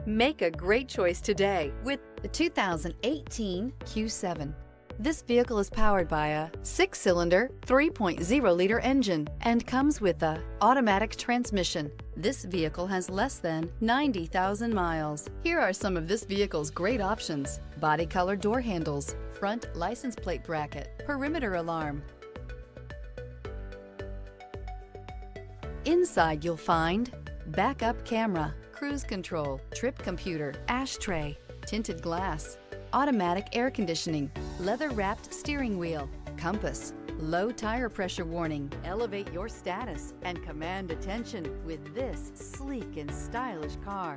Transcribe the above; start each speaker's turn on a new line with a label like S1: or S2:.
S1: Make a great choice today with the 2018 Q7. This vehicle is powered by a 6-cylinder, 3.0-liter engine and comes with a automatic transmission. This vehicle has less than 90,000 miles. Here are some of this vehicle's great options: body color door handles, front license plate bracket, perimeter alarm. Inside you'll find backup camera, cruise control, trip computer, ashtray, tinted glass, automatic air conditioning, leather-wrapped steering wheel, compass, low tire pressure warning. Elevate your status and command attention with this sleek and stylish car.